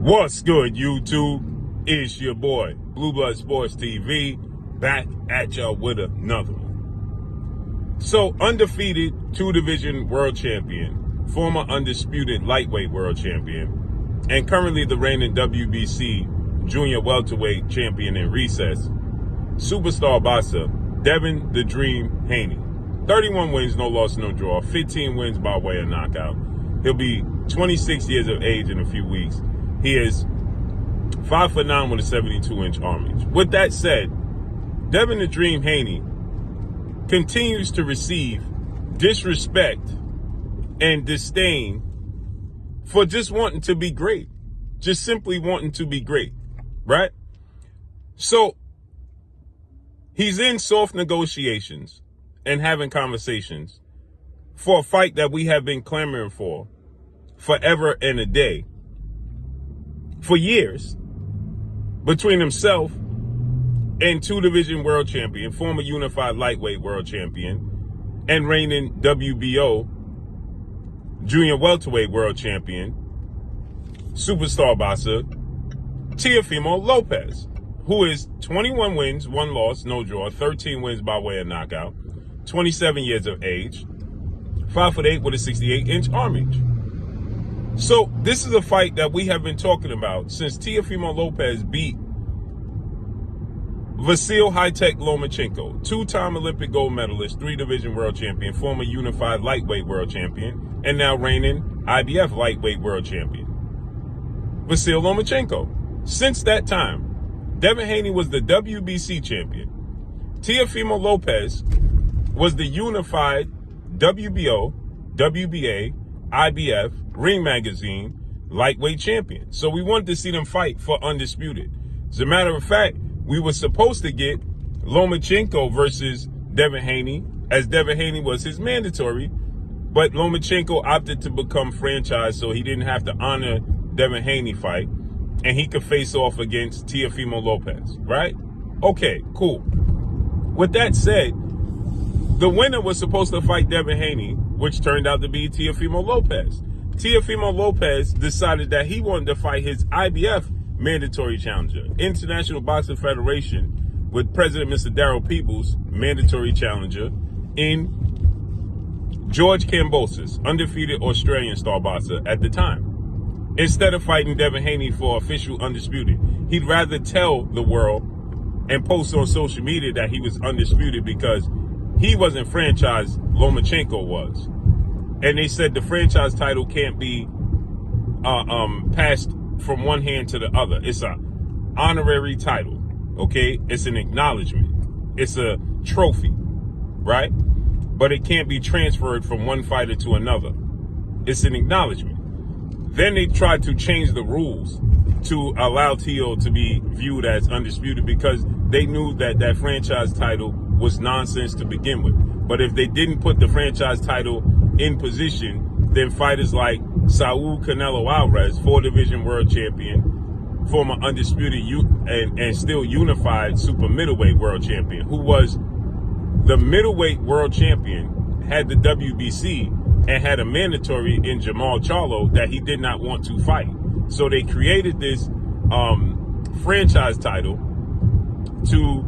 What's good, YouTube? It's your boy, Blue Blood Sports TV, back at y'all with another one. So, undefeated two-division world champion, former undisputed lightweight world champion, and currently the reigning WBC junior welterweight champion in recess, superstar boxer Devin "The Dream" Haney. 31 wins, no loss, no draw, 15 wins by way of knockout. He'll be 26 years of age in a few weeks. He is 5'9" with a 72-inch arm reach. With that said, Devin "The Dream" Haney continues to receive disrespect and disdain for just wanting to be great. Just simply wanting to be great, right? So, he's in soft negotiations and having conversations for a fight that we have been clamoring for forever and a day, for years, between himself and two-division world champion, former unified lightweight world champion, and reigning WBO junior welterweight world champion, superstar boxer Teofimo Lopez, who is 21 wins, 1 loss, no draw, 13 wins by way of knockout, 27 years of age, 5'8" with a 68-inch arm reach. So this is a fight that we have been talking about since Teofimo Lopez beat Vasil High-Tech Lomachenko, 2-time Olympic gold medalist, 3-division world champion, former unified lightweight world champion, and now reigning IBF lightweight world champion, Vasil Lomachenko. Since that time, Devin Haney was the WBC champion. Teofimo Lopez was the unified WBO, WBA, IBF, Ring Magazine, lightweight champion. So we wanted to see them fight for undisputed. As a matter of fact, we were supposed to get Lomachenko versus Devin Haney, as Devin Haney was his mandatory, but Lomachenko opted to become franchise, so he didn't have to honor Devin Haney fight, and he could face off against Teofimo Lopez, right? Okay, cool. With that said, the winner was supposed to fight Devin Haney, which turned out to be Teofimo Lopez. Teofimo Lopez decided that he wanted to fight his IBF mandatory challenger, International Boxing Federation, with President Mr. Darryl Peoples, mandatory challenger, in George Kambosos, undefeated Australian star boxer at the time. Instead of fighting Devin Haney for official undisputed, he'd rather tell the world and post on social media that he was undisputed because he wasn't franchised, Lomachenko was. And they said the franchise title can't be passed from one hand to the other. It's an honorary title, okay? It's an acknowledgement. It's a trophy, right? But it can't be transferred from one fighter to another. It's an acknowledgement. Then they tried to change the rules to allow Teo to be viewed as undisputed because they knew that that franchise title was nonsense to begin with. But if they didn't put the franchise title in position, then fighters like Saul Canelo Alvarez, 4-division world champion, former undisputed and still unified super middleweight world champion, who was the middleweight world champion, had the WBC, and had a mandatory in Jamal Charlo that he did not want to fight. So they created this franchise title to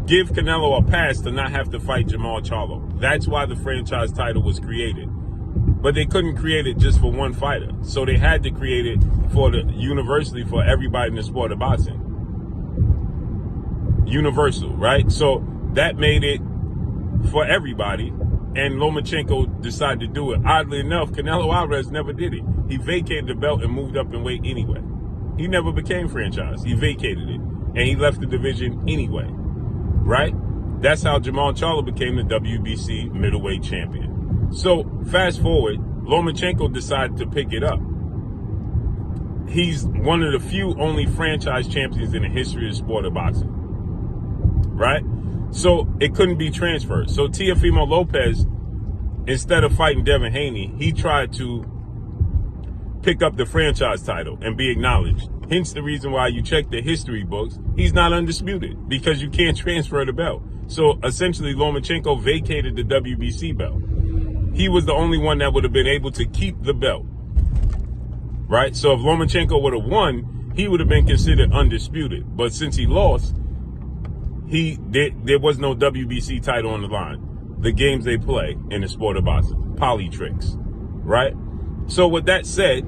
give Canelo a pass to not have to fight Jamal Charlo. That's why the franchise title was created. But they couldn't create it just for one fighter. So they had to create it for the universally for everybody in the sport of boxing. Universal, right? So that made it for everybody. And Lomachenko decided to do it. Oddly enough, Canelo Alvarez never did it. He vacated the belt and moved up in weight anyway. He never became franchised. He vacated it. And he left the division anyway. Right? That's how Jamal Charlo became the WBC middleweight champion. So, fast forward, Lomachenko decided to pick it up. He's one of the few only franchise champions in the history of the sport of boxing. Right? So, it couldn't be transferred. So, Teofimo Lopez, instead of fighting Devin Haney, he tried to pick up the franchise title and be acknowledged. Hence the reason why you check the history books, he's not undisputed because you can't transfer the belt. So essentially Lomachenko vacated the WBC belt. He was the only one that would have been able to keep the belt. right? So if Lomachenko would have won, he would have been considered undisputed. But since he lost, there was no WBC title on the line. The games they play in the sport of boxing, poly tricks, right? So with that said,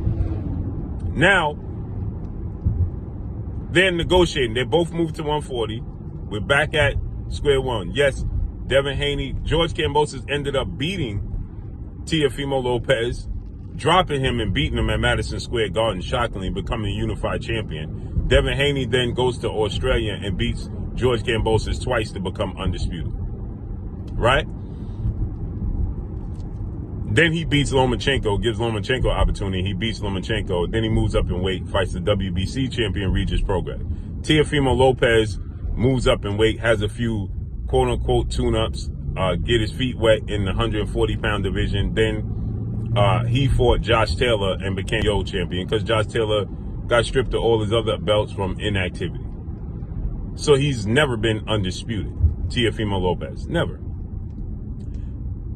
now they're negotiating. They both moved to 140. We're back at square one. Yes, Devin Haney, George Kambosos ended up beating Teofimo Lopez, dropping him and beating him at Madison Square Garden, shockingly becoming a unified champion. Devin Haney then goes to Australia and beats George Kambosos twice to become undisputed, right? Then he beats Lomachenko, gives Lomachenko an opportunity. He beats Lomachenko. Then he moves up in weight, fights the WBC champion Regis Prograis. Teofimo Lopez moves up in weight, has a few quote-unquote tune-ups, get his feet wet in the 140-pound division. Then he fought Josh Taylor and became the old champion because Josh Taylor got stripped of all his other belts from inactivity. So he's never been undisputed, Teofimo Lopez. Never.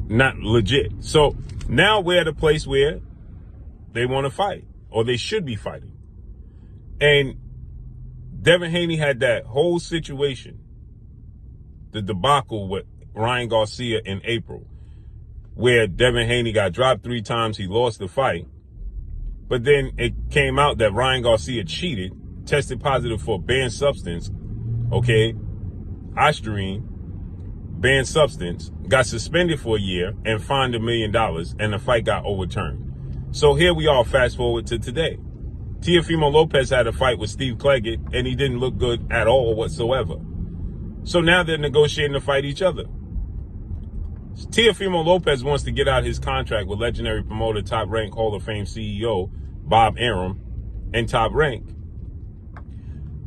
Not legit. So now we're at a place where they want to fight, or they should be fighting. And Devin Haney had that whole situation, the debacle with Ryan Garcia in April, where Devin Haney got dropped 3 times. He lost the fight. But then it came out that Ryan Garcia cheated, tested positive for a banned substance, okay, Ostarine, banned substance, got suspended for a year and fined $1 million, and the fight got overturned. So here we are, fast forward to today. Teofimo Lopez had a fight with Steve Claggett, and he didn't look good at all whatsoever. So now they're negotiating to fight each other. Teofimo Lopez wants to get out his contract with legendary promoter, Top Rank Hall of Fame CEO Bob Arum, and Top Rank.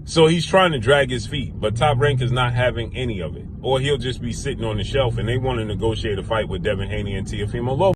So he's trying to drag his feet, but Top Rank is not having any of it. Or he'll just be sitting on the shelf, and they want to negotiate a fight with Devin Haney and Teofimo Lopez.